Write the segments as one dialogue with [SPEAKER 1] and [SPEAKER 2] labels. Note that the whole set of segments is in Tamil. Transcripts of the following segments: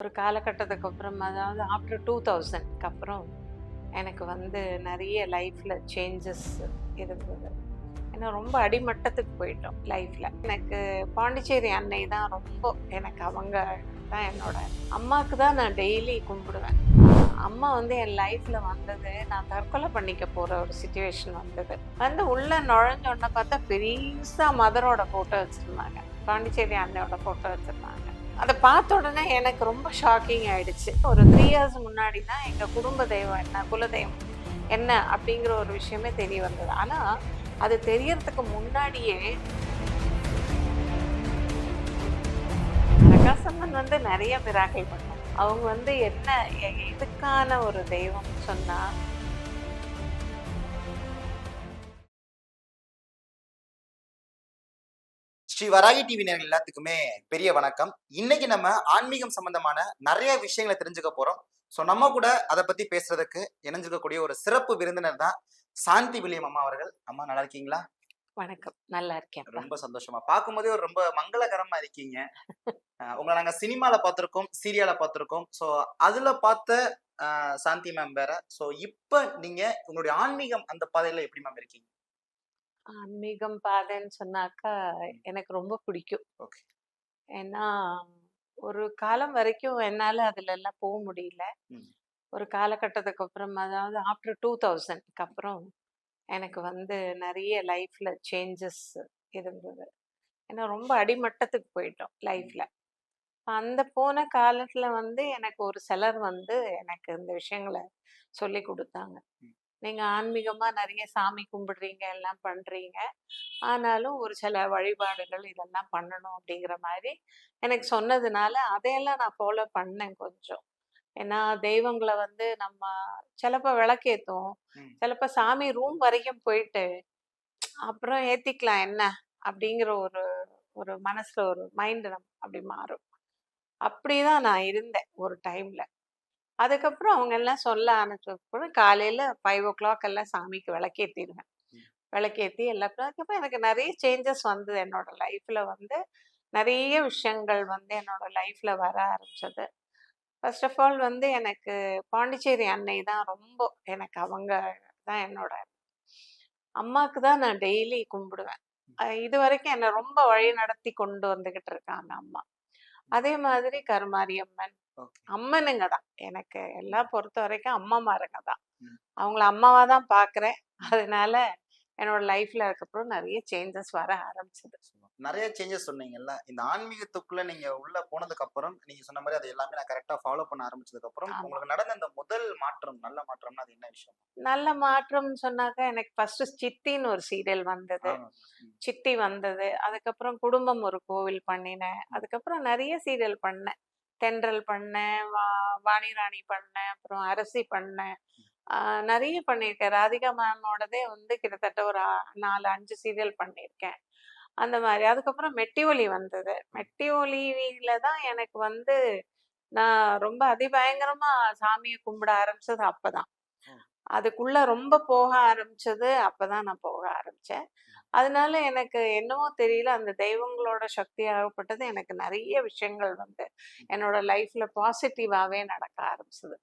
[SPEAKER 1] ஒரு காலகட்டத்துக்கு அப்புறம், அதாவது ஆஃப்டர் 2000க்கு அப்புறம் எனக்கு வந்து நிறைய லைஃப்பில் சேஞ்சஸ் இருந்தது. ஏன்னா ரொம்ப அடிமட்டத்துக்கு போயிட்டோம் லைஃப்பில். எனக்கு பாண்டிச்சேரி அன்னை தான் ரொம்ப, எனக்கு அவங்க தான் என்னோட அம்மாவுக்கு தான் நான் டெய்லி கும்பிடுவேன். அம்மா வந்து என் லைஃப்பில் வந்தது, நான் தற்கொலை பண்ணிக்க போகிற ஒரு சுச்சுவேஷன் வந்தது. வந்து உள்ளே நுழைஞ்சோடனே பார்த்தா பெருசாக மதரோட ஃபோட்டோ வச்சுருந்தாங்க, பாண்டிச்சேரி அன்னையோட ஃபோட்டோ வச்சுருந்தாங்க. அதை பார்த்த உடனே எனக்கு ரொம்ப ஷாக்கிங் ஆயிடுச்சு. ஒரு 3 இயர்ஸ் முன்னாடி தான் எங்கள் குடும்ப தெய்வம் என்ன, குலதெய்வம் என்ன அப்படிங்கிற ஒரு விஷயமே தெரிய வந்தது. ஆனால் அது தெரியறதுக்கு முன்னாடியே பிரகாசம்மன் வந்து நிறைய மிராக்கிள் பண்ணாங்க. அவங்க வந்து என்ன இதுக்கான ஒரு தெய்வம் சொன்னா,
[SPEAKER 2] ஸ்ரீ வராகி டிவி நேயர்கள் எல்லாத்துக்குமே பெரிய வணக்கம். இன்னைக்கு நம்ம ஆன்மீகம் சம்பந்தமான நிறைய விஷயங்களை தெரிஞ்சுக்க போறோம். ஸோ நம்ம கூட அதை பத்தி பேசுறதுக்கு இணைஞ்சிருக்கக்கூடிய ஒரு சிறப்பு விருந்தினர் தான் சாந்தி வில்லியம் அம்மா அவர்கள். அம்மா நல்லா இருக்கீங்களா?
[SPEAKER 1] வணக்கம், நல்லா இருக்கேன்.
[SPEAKER 2] ரொம்ப சந்தோஷமா பார்க்கும்போதே ஒரு ரொம்ப மங்களகரமா இருக்கீங்க. உங்களை நாங்க சினிமால பார்த்திருக்கோம், சீரியால பார்த்திருக்கோம். ஸோ அதுல பார்த்த சாந்தி மேம் வேற. ஸோ இப்ப நீங்க உங்களுடைய ஆன்மீகம் அந்த பாதையில எப்படி மேம் இருக்கீங்க?
[SPEAKER 1] ஆன்மீகம் பாதைன்னு சொன்னாக்கா எனக்கு ரொம்ப பிடிக்கும்.
[SPEAKER 2] ஓகே.
[SPEAKER 1] ஏன்னா ஒரு காலம் வரைக்கும் என்னால் அதுல எல்லாம் போக முடியல.
[SPEAKER 2] ம்.
[SPEAKER 1] ஒரு காலகட்டத்துக்கு அப்புறம், அதாவது ஆஃப்டர் 2000க்கு அப்புறம் எனக்கு வந்து நிறைய லைஃப்ல சேஞ்சஸ் இருந்தது. ஏன்னா ரொம்ப அடிமட்டத்துக்கு போயிட்டோம் லைஃப்ல. அந்த போன காலத்துல வந்து எனக்கு ஒரு சிலர் வந்து எனக்கு இந்த விஷயங்களை சொல்லி கொடுத்தாங்க. நீங்க ஆன்மீகமா நிறைய சாமி கும்பிடுறீங்க, எல்லாம் பண்றீங்க, ஆனாலும் ஒரு சில வழிபாடுகள் இதெல்லாம் பண்ணணும் அப்படிங்கிற மாதிரி எனக்கு சொன்னதுனால அதையெல்லாம் நான் ஃபாலோ பண்ணேன் கொஞ்சம். ஏன்னா தெய்வங்களை வந்து நம்ம சிலப்ப விளக்கேத்துவோம்,
[SPEAKER 2] ம்.
[SPEAKER 1] சிலப்ப சாமி ரூம் வரைக்கும் போயிட்டு அப்புறம் ஏத்திக்கலாம் என்ன அப்படிங்கிற ஒரு ஒரு மனசுல ஒரு மைண்ட் அப்படி மாறும். அப்படிதான் நான் இருந்தேன் ஒரு டைம்ல. அதுக்கப்புறம் அவங்க எல்லாம் சொல்ல ஆரம்பிச்சப்பறம் காலையில 5 o'clock எல்லாம் சாமிக்கு விளக்கேத்திடுவேன். விளக்கேத்தி எல்லாம் அதுக்கப்புறம் எனக்கு நிறைய சேஞ்சஸ் வந்தது என்னோட லைஃப்ல. வந்து நிறைய விஷயங்கள் வந்து என்னோட லைஃப்ல வர ஆரம்பிச்சது. ஃபர்ஸ்ட் ஆஃப் ஆல் வந்து எனக்கு பாண்டிச்சேரி அன்னை தான் ரொம்ப, எனக்கு அவங்க தான் என்னோட அம்மாவுக்கு தான் நான் டெய்லி கும்பிடுவேன். இது வரைக்கும் என்னை ரொம்ப வழி நடத்தி கொண்டு வந்துகிட்டு இருக்காங்க அம்மா. அதே மாதிரி கருமாரியம்மன்,
[SPEAKER 2] ஓகே.
[SPEAKER 1] அம்மனுங்க தான் எனக்கு எல்லாம் பொறுத்த வரைக்கும் அம்மாமாருங்க தான்.
[SPEAKER 2] ம்.
[SPEAKER 1] அவங்கள அம்மாவா தான் பார்க்குறேன். அதனால என்னோட லைஃப்ல அதுக்கப்புறம் நிறைய சேஞ்சஸ் வர ஆரம்பிச்சது.
[SPEAKER 2] நிறைய சேஞ்சஸ் சொன்னீங்கல்ல. இந்த ஆன்மீகத்துக்குள்ள நீங்க உள்ள போனதுக்கு அப்புறம், நீங்க சொன்ன மாரி அது எல்லாமே நான் கரெக்ட்டா ஃபாலோ பண்ண ஆரம்பிச்சதுக்கு அப்புறம்,
[SPEAKER 1] ஆமா.
[SPEAKER 2] உங்களுக்கு நடந்த அந்த முதல் மாற்றம், நல்ல மாற்றம்னா அது என்ன விஷயம்?
[SPEAKER 1] நல்ல மாற்றம்னு சொன்னாக்கா எனக்கு ஃபர்ஸ்ட் சித்தின்னு ஒரு சீரியல் வந்தது.
[SPEAKER 2] ஆமா. ம்.
[SPEAKER 1] சித்தி வந்தது. அதுக்கப்புறம் குடும்பம் ஒரு கோவில் பண்ணினேன். அதுக்கப்புறம் நிறைய சீரியல் பண்ணேன். தென்றல் பண்ணேன், வாணிராணி பண்ணேன், அப்புறம் அரசி பண்ணேன். நிறைய பண்ணியிருக்கேன். ராதிகா மேமோடதே வந்து கிட்டத்தட்ட ஒரு 4, 5 சீரியல் பண்ணியிருக்கேன். அந்த மாதிரி. அதுக்கப்புறம் மெட்டி ஒலி வந்தது. மெட்டி ஒலியில தான் எனக்கு வந்து நான் ரொம்ப அதிபயங்கரமா சாமிய கும்பிட ஆரம்பிச்சது அப்பதான்.
[SPEAKER 2] ம்.
[SPEAKER 1] அதுக்குள்ள ரொம்ப போக ஆரம்பிச்சது அப்பதான் நான் போக ஆரம்பிச்சேன். அதனால எனக்கு என்னவோ தெரியல, அந்த தெய்வங்களோட சக்தி ஆகப்பட்டது எனக்கு நிறைய விஷயங்கள் வந்து என்னோட லைஃப்ல பாசிட்டிவாவே நடக்க ஆரம்பிச்சது.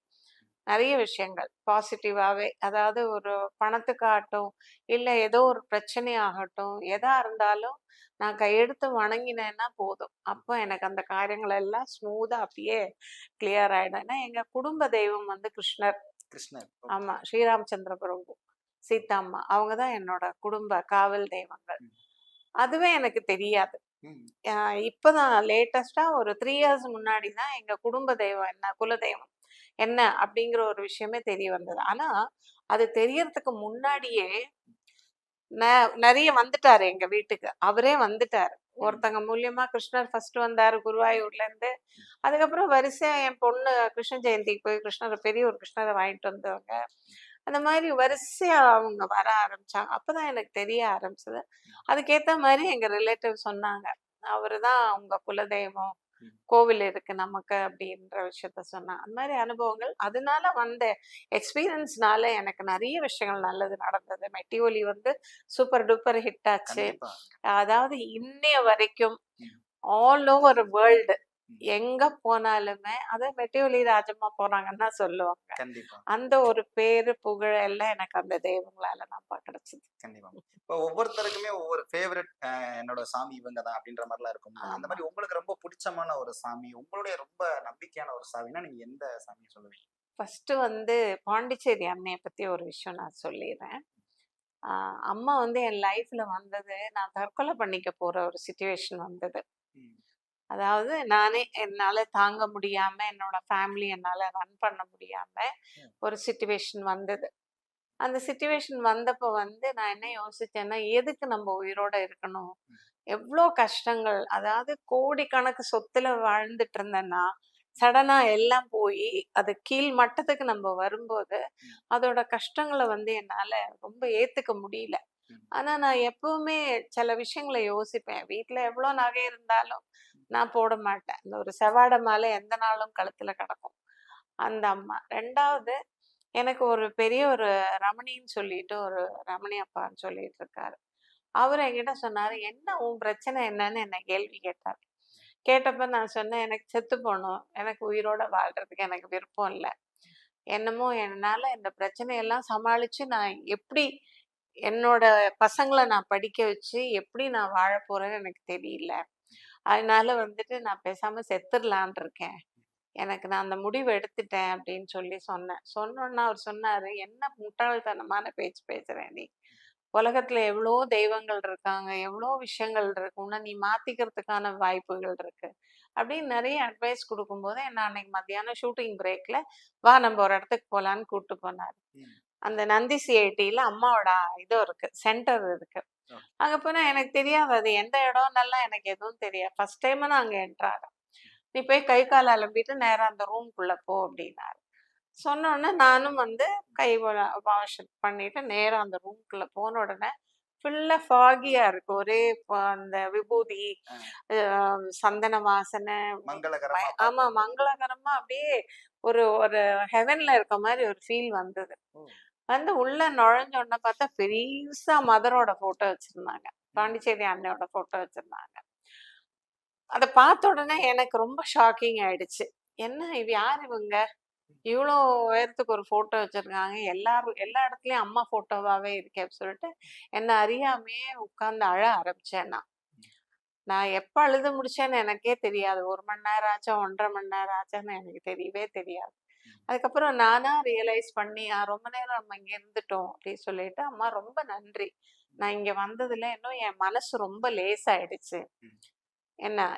[SPEAKER 1] நிறைய விஷயங்கள் பாசிட்டிவாவே, அதாவது ஒரு பணத்துக்காகட்டும், இல்ல ஏதோ ஒரு பிரச்சனை ஆகட்டும், எதா இருந்தாலும் நான் கையெடுத்து வணங்கினேன்னா போதும். அப்போ எனக்கு அந்த காரியங்கள் எல்லாம் ஸ்மூதா அப்படியே கிளியர் ஆயிடும். ஏன்னா எங்க குடும்ப தெய்வம் வந்து கிருஷ்ணர்.
[SPEAKER 2] கிருஷ்ணர்.
[SPEAKER 1] ஆமா, ஸ்ரீராமச்சந்திர பிரபு, சீதாம்மா அவங்க தான் என்னோட குடும்ப காவல் தெய்வங்கள்.
[SPEAKER 2] ம்.
[SPEAKER 1] அதுவே எனக்கு தெரியாது.
[SPEAKER 2] ம்.
[SPEAKER 1] இப்பதான் லேட்டஸ்டா ஒரு 3 இயர்ஸ் முன்னாடி தான் எங்க குடும்ப தெய்வம் என்ன, குலதெய்வம் என்ன அப்படிங்கிற ஒரு விஷயமே தெரிய வந்தது. ஆனா அது தெரியறதுக்கு முன்னாடியே நிறைய வந்துட்டாரு எங்க வீட்டுக்கு. அவரே வந்துட்டாரு.
[SPEAKER 2] ம்.
[SPEAKER 1] ஒருத்தங்க மூலியமா கிருஷ்ணர் ஃபர்ஸ்ட் வந்தாரு குருவாயூர்ல இருந்து. அதுக்கப்புறம் வரிசையா என் பொண்ணு கிருஷ்ண ஜெயந்திக்கு போய் கிருஷ்ணர, பெரிய ஒரு கிருஷ்ணரை வாங்கிட்டு வந்தவங்க. அந்த மாதிரி வரிசையா அவங்க வர ஆரம்பிச்சாங்க. அப்பதான் எனக்கு தெரிய ஆரம்பிச்சது. அதுக்கேத்த மாதிரி எங்க ரிலேட்டிவ் சொன்னாங்க, அவருதான் உங்க குலதெய்வம்,
[SPEAKER 2] ம்.
[SPEAKER 1] கோவில் இருக்கு நமக்கு அப்படின்ற விஷயத்த சொன்னாங்க. அந்த மாதிரி அனுபவங்கள், அதனால வந்த எக்ஸ்பீரியன்ஸ்னால எனக்கு நிறைய விஷயங்கள் நல்லது நடந்தது. மெட்டி ஒலி வந்து சூப்பர் டூப்பர் ஹிட் ஆச்சு.
[SPEAKER 2] கண்டிப்பா.
[SPEAKER 1] அதாவது இன்னைய வரைக்கும்
[SPEAKER 2] ம்.
[SPEAKER 1] ஆல் ஓவர் வேர்ல்டு எங்க போனாலுமே அது மெட்டிஒலி ராஜம்மா போனாங்கன்னு தான் சொல்லுவாங்க.
[SPEAKER 2] கண்டிப்பா,
[SPEAKER 1] அந்த ஒரு பேரு, புகழ் எல்லாம் எனக்கு அந்த தெய்வங்களால தான்ப்பா கிடைச்சது.
[SPEAKER 2] கண்டிப்பா. இப்போ ஒவ்வொருத்தருக்குமே ஒவ்வொரு ஃபேவரைட் என்னோட சாமி இவங்க தான் அப்படின்ற மாரிலாம் இருக்கும்ல. அந்த
[SPEAKER 1] ஆமா.
[SPEAKER 2] மாரி உங்களுக்கு ரொம்ப புடிச்சமான ஒரு சாமி, உங்களுடைய ரொம்ப நம்பிக்கையான ஒரு சாமின்னா நீங்க எந்த சாமிய சொல்லுவீங்க?
[SPEAKER 1] ஃபர்ஸ்ட்டு வந்து பாண்டிச்சேரி அன்னைய பத்தி ஒரு விஷயம் நான் சொல்லிர்றேன். அ அம்மா வந்து என் லைஃப்ல வந்தது, நான் தற்கொலை பண்ணிக்க போற ஒரு சிச்சுவேஷன் வந்தது.
[SPEAKER 2] ம்.
[SPEAKER 1] அதாவது நானே என்னால தாங்க முடியாம, என்னோட ஃபேமிலி என்னால ரன் பண்ண முடியாம
[SPEAKER 2] ம்.
[SPEAKER 1] ஒரு சிச்சுவேஷன் வந்தது. அந்த சிச்சுவேஷன் வந்தப்போ வந்து நான் என்ன யோசிச்சேன்னா, எதுக்கு நம்ம உயிரோட இருக்கணும்?
[SPEAKER 2] ம்.
[SPEAKER 1] எவ்ளோ கஷ்டங்கள், அதாவது கோடிக்கணக்கு சொத்துல வாழ்ந்துட்டு இருந்தேன்னா, சடனா எல்லாம் போயி, அது கீழ் மட்டத்துக்கு நம்ம வரும்போது,
[SPEAKER 2] ம்.
[SPEAKER 1] அதோட கஷ்டங்கள வந்து என்னால ரொம்ப ஏத்துக்க முடியல.
[SPEAKER 2] ம்.
[SPEAKER 1] ஆனா நான் எப்பவுமே சில விஷயங்கள யோசிப்பேன். வீட்ல எவ்ளோ நகை இருந்தாலும் நான் போட மாட்டேன். இந்த ஒரு செவ்வாடை மாலை எந்த நாளும் கழுத்துல கிடக்கும். அந்த அம்மா. 2வது எனக்கு ஒரு பெரிய ஒரு ரமணின்னு சொல்லிட்டு ஒரு ரமணி அப்பான்னு சொல்லிட்டு இருக்காரு. அவரு என்கிட்ட சொன்னாரு, "என்ன உன் பிரச்சனை என்னன்னு?" என்ன கேள்வி கேட்டாரு. கேட்டப்ப நான் சொன்னேன், "எனக்கு செத்து போணும். எனக்கு உயிரோட வாழ்றதுக்கு எனக்கு விருப்பம் இல்ல. என்னமோ என்னால இந்த பிரச்சனையெல்லாம் சமாளிச்சு நான் எப்படி என்னோட பசங்கள நான் படிக்க வச்சு, எப்படி நான் வாழப் போறேன்னு எனக்கு தெரியல. அதனால வந்துட்டு நான் பேசாம செத்துர்லான்னு இருக்கேன். நான் அந்த முடிவு எடுத்துட்டேன்" அப்படின்னு சொல்லி சொன்னேன். சொன்னோனே அவர் சொன்னாரு, "என்ன முட்டாள்தனமான பேச்சு பேசுற நீ? உலகத்துல எவ்ளோ தெய்வங்கள் இருக்காங்க. எவ்ளோ விஷயங்கள் இருக்கு. உன்ன நீ மாத்திக்கிறதுக்கான வாய்ப்புகள் இருக்கு." அப்படின்னு நெறைய அட்வைஸ் குடுக்கும்போது, என்ன அன்னைக்கு மத்தியானம் ஷூட்டிங் பிரேக்ல, "வா நம்ம ஒரு இடத்துக்கு போலான்னு" கூட்டு போனாரு.
[SPEAKER 2] ம்.
[SPEAKER 1] அந்த நந்தி சிஐடில அம்மாவோட இது இருக்கு. சென்டர் இருக்கு.
[SPEAKER 2] ஓகே.
[SPEAKER 1] அங்க போனா எனக்கு தெரியாது அது எந்த இடம்னெல்லாம் எனக்கு எதுவும் தெரியாது. ஃபர்ஸ்ட் டைம் நான் அங்க என்டர் ஆறேன். "நீ போய் கை, கால் அலம்பிட்டு நேரா அந்த ரூம்குள்ள போ" அப்படின்னாரு. சொன்னோனே நானும் வந்து கை வாஷ் பண்ணிட்டு நேரா அந்த ரூம்குள்ள போன உடனே ஃபுல்லா ஃபாகியா இருக்கு. ஒரே அந்த விபூதி,
[SPEAKER 2] அ
[SPEAKER 1] அ சந்தன வாசனை,
[SPEAKER 2] மங்களகரமா
[SPEAKER 1] ஆமா
[SPEAKER 2] பார்க்கும்போது.
[SPEAKER 1] மங்களகரமா அப்படியே ஒரு ஒரு ஹெவன்ல இருக்க மாரி ஒரு ஃபீல் வந்தது.
[SPEAKER 2] ஓ!
[SPEAKER 1] வந்து உள்ள நுழைஞ்ச உடனே பார்த்தா பெரிசா மதரோட ஃபோட்டோ வச்சிருந்தாங்க.
[SPEAKER 2] ம்.
[SPEAKER 1] பாண்டிச்சேரி அன்னையோட ஃபோட்டோ வச்சிருந்தாங்க. அத பார்த்த உடனே எனக்கு ரொம்ப ஷாக்கிங் ஆயிடுச்சு. என்ன இவ யார் இவங்க? இவ்ளோ உயரத்துக்கு ஒரு ஃபோட்டோ வச்சிருக்காங்க. எல்லா இடத்துலயும் அம்மா ஃபோட்டோவாவே இருக்கே! அப்டி சொல்லிட்டு, என்ன அறியாமயே உட்கார்ந்து அழ ஆரம்பிச்சேன் நான். நான் எப்ப அழுது முடிச்சேன்னு எனக்கே தெரியாது. 1 மணி நேரம் ஆச்சா, 1 1/2 மணி நேரம் ஆச்சான்னு எனக்கு தெரியவே தெரியாது. அதுக்கப்புறம் நானா ரியலைஸ் பண்ணி, ரொம்ப நேரம் நம்ம இங்க இருந்துட்டோம்" அப்டின்னு சொல்லிட்டு, "அம்மா ரொம்ப நன்றி. நான் இங்க வந்ததுல இன்னும் என் மனசு ரொம்ப லேசாயிடுச்சு."
[SPEAKER 2] ம்.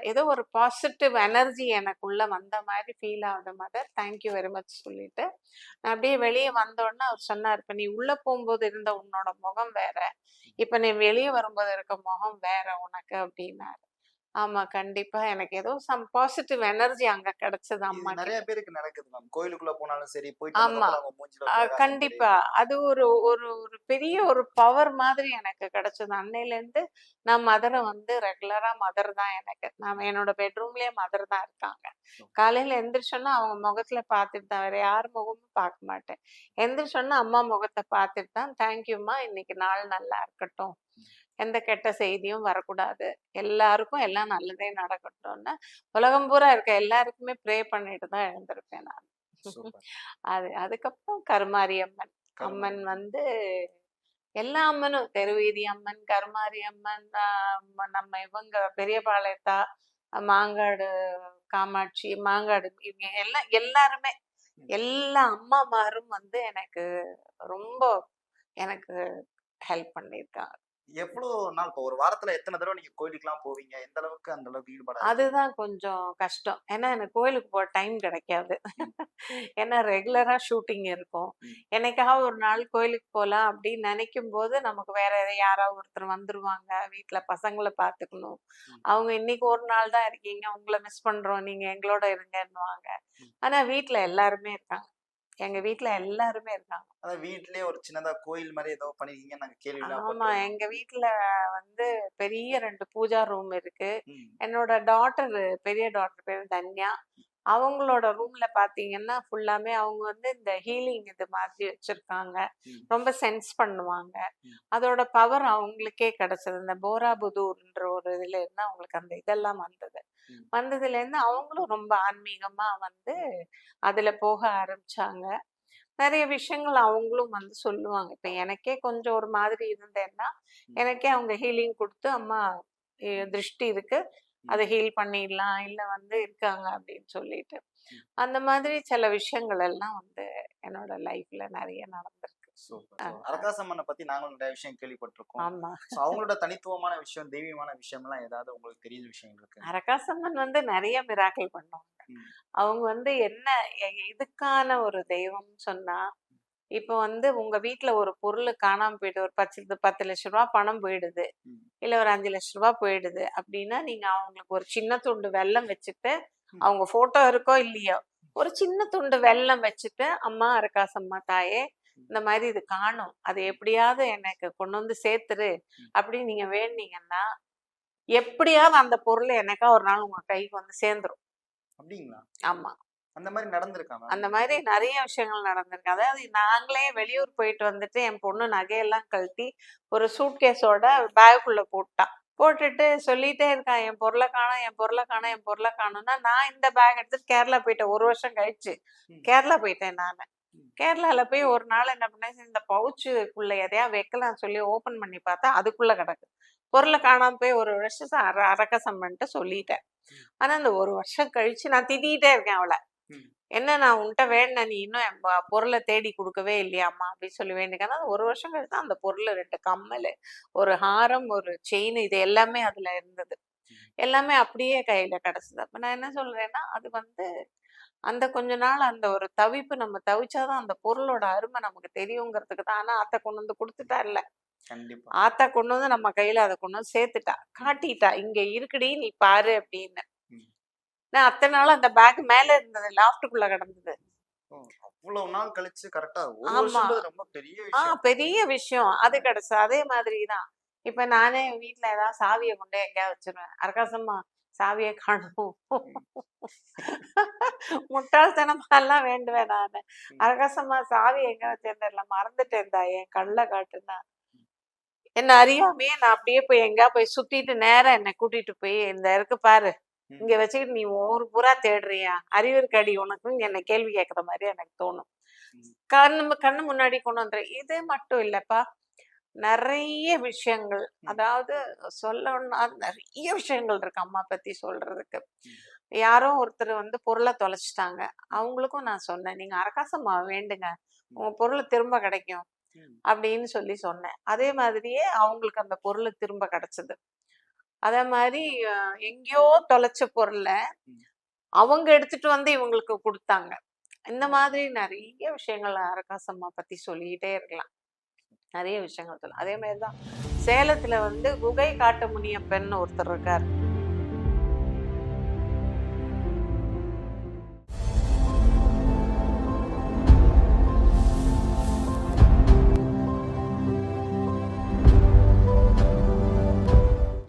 [SPEAKER 1] ஏதோ ஒரு பாசிட்டிவ் எனர்ஜி எனக்குள்ள வந்த மாரி ஃபீல் ஆகுது mother. Thank you very much சொல்லிட்டு, நான் அப்படியே வெளிய வந்தோனே அவர் சொன்னாரு, "இப்ப நீ உள்ள போம்போது இருந்த உன்னோட முகம் வேற. இப்ப நீ வெளிய வரும்போது இருக்க முகம் வேற உனக்கு" அப்படின்னாரு. ஆமா, கண்டிப்பா. எனக்கு ஏதோ சம் பாசிட்டிவ் எனர்ஜி அங்க கிடைச்சது
[SPEAKER 2] இது
[SPEAKER 1] அம்மா
[SPEAKER 2] நெறைய
[SPEAKER 1] கிட்ட.
[SPEAKER 2] பேருக்கு நடக்குது மேம். கோயிலுக்குள்ள போனாலும் சரி, போயிட்டு
[SPEAKER 1] ஆமா.
[SPEAKER 2] வந்ததுக்கப்புறம் அவங்க மூஞ்சில ஒரு பிரகாசம்
[SPEAKER 1] கண்டிப்பா.
[SPEAKER 2] தெரியுது.
[SPEAKER 1] அது ஒரு ஒரு ஒரு பெரிய ஒரு பவர் மாதிரி எனக்கு கிடைச்சது. அன்னையிலேருந்து நான் மதர வந்து ரெகுலரா மதர் தான் எனக்கு. நான் என்னோட பெட்ரூம்லயே மதர் தான் இருக்காங்க. காலையில எந்திரிச்சோன்னா அவங்க முகத்துல பார்த்துட்டு தான், வேற யார் முகமும் பார்க்க மாட்டேன். எந்திரிச்சோன்னா அம்மா முகத்த பார்த்துட்டு தான், தேங்க்யூம்மா இன்னைக்கு நாள் நல்லா இருக்கட்டும். எந்த கெட்ட செய்தியும் வரக்கூடாது. எல்லாருக்கும் எல்லாம் நல்லதே நடக்கட்டும்னு, உலகம் பூரா இருக்க எல்லாருக்குமே ப்ரே பண்ணிட்டு தான் எழுந்திருப்பேன் நான்.
[SPEAKER 2] சூப்பர்.
[SPEAKER 1] அதுக்கப்புறம் கருமாரி அம்மன். அம்மன்
[SPEAKER 2] கருமாரியம்மன்.
[SPEAKER 1] வந்து எல்லா அம்மனும் தெருவீதி அம்மன், கருமாரி அம்மன், நம்ம இவங்க பெரியபாளையத்தா, மாங்காடு காமாட்சி, மாங்காடு இவங்க எல்லாருமே
[SPEAKER 2] ம்.
[SPEAKER 1] எல்லா அம்மாமாரும் வந்து எனக்கு ரொம்ப எனக்கு ஹெல்ப் பண்ணியிருக்காங்க.
[SPEAKER 2] எவ்வளோ நாள் இப்போ ஒரு வாரத்துல எத்தன தடவ நீங்க கோயிலுக்குலாம் போவீங்க? எந்த அளவுக்கு அந்த அளவுக்கு ஈடுபாடா இருக்கீங்க?
[SPEAKER 1] அதுதான் கொஞ்சம் கஷ்டம். ஏன்னா எனக்கு கோயிலுக்கு போக டைம் கிடைக்காது.
[SPEAKER 2] ம்.
[SPEAKER 1] ஏன்னா ரெகுலரா ஷூட்டிங் இருக்கும்.
[SPEAKER 2] ம்.
[SPEAKER 1] என்னைக்காவது ஒரு நாள் கோயிலுக்கு போலாம் அப்படின்னு நினைக்கும்போது, நமக்கு வேற யாராவது ஒருத்தர் வந்துருவாங்க. வீட்ல பசங்கள பார்த்துக்கணும்.
[SPEAKER 2] ம்.
[SPEAKER 1] அவங்க இன்னைக்கு ஒரு நாள் தான் இருக்கீங்க. உங்கள மிஸ் பண்றோம். நீங்க எங்களோட இருங்கன்னுவாங்க.
[SPEAKER 2] ம்.
[SPEAKER 1] ஆனா வீட்ல எல்லாருமே இருக்காங்க. எங்க வீட்ல எல்லாருமே இருக்காங்க.
[SPEAKER 2] அதான் வீட்லயே ஒரு சின்னதா கோயில் மாரி ஏதோ பண்ணியிருக்கீங்கன்னு நாங்க கேள்விலாம்
[SPEAKER 1] ஆமா.
[SPEAKER 2] பட்டுருந்தோம்.
[SPEAKER 1] எங்க வீட்ல வந்து பெரிய 2 பூஜா ரூம் இருக்கு.
[SPEAKER 2] ம்.
[SPEAKER 1] என்னோட பெரிய டாட்டர் பேரு தன்யா. அவங்களோட ரூம்ல பார்த்தீங்கன்னா, ஃபுல்லாமே அவங்க வந்து இந்த ஹீலிங் இது மாதிரி வச்சிருக்காங்க.
[SPEAKER 2] ம்.
[SPEAKER 1] ரொம்ப சென்ஸ் பண்ணுவாங்க.
[SPEAKER 2] ம்.
[SPEAKER 1] அதோட பவர் அவங்களுக்கே கிடைச்சது. இந்த போராபுதூர்ன்ற ஒரு இதுல இருந்து அவங்களுக்கு அந்த இதெல்லாம் வந்தது.
[SPEAKER 2] ம்.
[SPEAKER 1] வந்ததுலேருந்து அவங்களும் ரொம்ப ஆன்மீகமா வந்து அதுல போக ஆரம்பிச்சாங்க. நிறைய விஷயங்கள் அவங்களும் வந்து சொல்லுவாங்க. இப்ப எனக்கே கொஞ்சம் ஒரு மாதிரி இருந்தேன்னா,
[SPEAKER 2] ம்.
[SPEAKER 1] எனக்கே அவங்க ஹீலிங் குடுத்து, "அம்மா திருஷ்டி இருக்கு. அத
[SPEAKER 2] ம்.
[SPEAKER 1] ஹீல் பண்ணிடலாம். இல்ல வந்து இருக்காங்க" அப்படின்னு சொல்லிட்டு.
[SPEAKER 2] ம்.
[SPEAKER 1] அந்த மாதிரி சில விஷயங்கள் எல்லாம் வந்து என்னோட லைஃப்ல நிறைய நடந்திருக்கு.
[SPEAKER 2] சூப்பர்.
[SPEAKER 1] அ,
[SPEAKER 2] ஸோ அரகாசம்மன பத்தி நாங்களும் நிறைய விஷயம் கேள்விப்பட்டிருக்கோம்.
[SPEAKER 1] ஆமா.
[SPEAKER 2] ஸோ அவங்களோட தனித்துவமான விஷயம், தெய்வீகமான விஷயம்லாம் ஏதாவது உங்களுக்கு தெரிஞ்ச விஷயங்கள் இருக்குங்களா?
[SPEAKER 1] அரகாசம்மன் வந்து நிறைய மிராக்கிள் பண்ணுவாங்க.
[SPEAKER 2] ம்.
[SPEAKER 1] அவங்க வந்து என்ன இதுக்கான ஒரு தெய்வம்னு சொன்னா, இப்ப வந்து உங்க வீட்ல ஒரு பொருள் காணாம போயிட்டு ஒரு 10,00,000 பணம் போயிடுது.
[SPEAKER 2] ம்.
[SPEAKER 1] இல்ல ஒரு 5,00,000 போயிடுது அப்படின்னா, நீங்க அவங்களுக்கு ஒரு சின்ன துண்டு வெல்லம் வச்சுட்டு,
[SPEAKER 2] ம்.
[SPEAKER 1] அவங்க ஃபோட்டோ இருக்கோ இல்லையோ, ஒரு சின்ன துண்டு வெல்லம் வச்சுட்டு, "அம்மா அரக்காசம்மா தாயே,
[SPEAKER 2] ம்.
[SPEAKER 1] இந்த மாரி இது காணோம். அத எப்படியாவது எனக்கு கொண்டு வந்து சேர்த்துரு"
[SPEAKER 2] ம்.
[SPEAKER 1] அப்படின்னு நீங்க வேண்டுனீங்கன்னா, எப்படியாவது அந்த பொருள் என்னைக்கா ஒரு நாள் உங்க கைக்கு வந்து சேர்ந்துரும்.
[SPEAKER 2] அப்படிங்களா?
[SPEAKER 1] ஆமா.
[SPEAKER 2] அந்த மாரி நடந்திருக்கா மேம்?
[SPEAKER 1] அந்த மாரி நெறைய விஷயங்கள் நடந்திருக்கு. அதாவது நாங்களே வெளியூர் போயிட்டு வந்துட்டு, என் பொண்ணு நகையெல்லாம் கழட்டி, ஒரு சூட்கேஸோட பேக்குள்ள போட்டா. போட்டுட்டு சொல்லிட்டே இருக்கா, "என் பொருள காணோம், என் பொருள காணோம், என் பொருள காணோம்னா" நான் இந்த பேக் எடுத்துட்டு கேரளா போயிட்டேன். 1 வருஷம் கழிச்சு.
[SPEAKER 2] ம்.
[SPEAKER 1] கேரளா போயிட்டேன் நானு.
[SPEAKER 2] ம்.
[SPEAKER 1] கேரளால போய் ஒரு நாள் என்ன பண்ணேன், சரி இந்த பவுச்சுக்குள்ள எதையா வைக்கலாம்னு சொல்லி ஓப்பன் பண்ணி பார்த்தா, அதுக்குள்ள கிடக்கு. பொருள காணாம போய் 1 வருஷம் அரக்கசம் பண்ணிட்டு சொல்லிட்டேன்.
[SPEAKER 2] ம்.
[SPEAKER 1] ஆனா, அந்த 1 வருஷம் கழிச்சு நான் திட்டிட்டே இருக்கேன் அவள.
[SPEAKER 2] ம்.
[SPEAKER 1] "என்ன நான் உன்ட்ட வேண்டுனேன், நீ இன்னும் என் பொருள தேடி குடுக்கவே இல்லையாம்மா?" அப்படின்னு சொல்லி வேண்டியிருக்கேன். ஆனா 1 வருஷம் கழிச்சு தான் அந்த பொருளு 2 கம்மலு, ஒரு ஹாரம், ஒரு செயின் இது எல்லாமே அதுல இருந்தது.
[SPEAKER 2] ம்.
[SPEAKER 1] எல்லாமே அப்படியே கையில கிடைச்சது. அப்ப நான் என்ன சொல்றேன்னா, அது வந்து அந்த கொஞ்ச நாள் அந்த ஒரு தவிப்பு நம்ம தவிச்சா தான் அந்த பொருளோட அருமை நமக்கு தெரியுங்கிறதுக்கு தான். ஆனா ஆத்தா கொண்டு வந்து குடுத்துட்டால்ல.
[SPEAKER 2] கண்டிப்பா.
[SPEAKER 1] ஆத்தா கொண்டு வந்து நம்ம கையில அத கொண்டு வந்து சேர்த்துட்டா.
[SPEAKER 2] ம்.
[SPEAKER 1] காட்டிட்டா. "இங்க இருக்குடி நீ பாரு" அப்படின்னு.
[SPEAKER 2] ம்.
[SPEAKER 1] நான் அத்தன நாள் அந்த பேக் மேல இருந்தது. லாஃப்ட்டுக்குள்ள கிடந்தது.
[SPEAKER 2] ஓ! அவ்வளவு நாள் கழிச்சு கரெக்ட்டா 1
[SPEAKER 1] ஆமா.
[SPEAKER 2] வருஷம்ன்றது ரொம்ப பெரிய விஷயம்.
[SPEAKER 1] பெரிய விஷயம். அது
[SPEAKER 2] ம்.
[SPEAKER 1] கிடைச்சது. அதே மாதிரி தான். இப்ப நானே வீட்ல ஏதாவது சாவிய கொண்டு போய் எங்கேயாவது வச்சுருவேன். "அரகாசம்மா சாவிய காணோம்."
[SPEAKER 2] ம்.
[SPEAKER 1] முட்டாள்தனமாலாம் வேண்டுவேன் நானு.
[SPEAKER 2] ம்.
[SPEAKER 1] "அரகாசம்மா சாவி எங்க வச்சேன்னு தெரியல. மறந்துட்டேன் தாயே. கண்ல காட்டுன்னா." என்ன அறியாமயே நான் அப்படியே போய் எங்கேயா போய் சுத்திட்டு நேரா என்ன கூட்டிட்டு போய், "இந்த இருக்கு பாரு.
[SPEAKER 2] ம்.
[SPEAKER 1] இங்க வச்சுக்கிட்டு நீ ஊர் பூரா தேடுறியா? அறிவு இருக்காடி உனக்குன்னு" என்ன கேள்வி கேட்கிற மாரி எனக்கு தோணும்.
[SPEAKER 2] ம்.
[SPEAKER 1] கண்ணு முன்னாடி கொண்டு வந்துறேன். இது மட்டும் இல்லப்பா. நெறைய விஷயங்கள்.
[SPEAKER 2] ம்.
[SPEAKER 1] அதாவது சொல்லணும்னா நெறைய விஷயங்கள் இருக்கு அம்மா பத்தி சொல்றதுக்கு.
[SPEAKER 2] ம்.
[SPEAKER 1] யாரோ ஒருத்தர் வந்து பொருள தொலைச்சுட்டாங்க.
[SPEAKER 2] ம்.
[SPEAKER 1] அவங்களுக்கும் நான் சொன்னேன், "நீங்க அரகாசம்மாவ வேண்டுங்க.
[SPEAKER 2] ம்.
[SPEAKER 1] உங்க பொருள் திரும்ப கிடைக்கும்."
[SPEAKER 2] ம்.
[SPEAKER 1] அப்படின்னு சொல்லி சொன்னேன். அதே மாதிரியே அவங்களுக்கு அந்த பொருள் திரும்ப கிடைச்சது. அதே மாரி அ எங்கேயோ தொலைச்ச பொருள
[SPEAKER 2] ம்.
[SPEAKER 1] அவங்க எடுத்துட்டு வந்து இவங்களுக்கு குடுத்தாங்க. இந்த
[SPEAKER 2] ஓ!
[SPEAKER 1] மாதிரி நெறைய விஷயங்கள் அரகாசம்மா பத்தி சொல்லிக்கிட்டே இருக்கலாம். நெறைய விஷயங்கள் சொல்லலாம். அதே மாரி தான் சேலத்துல வந்து குகை காட்டு முனியப்பன்னு ஒருத்தர் இருக்காரு.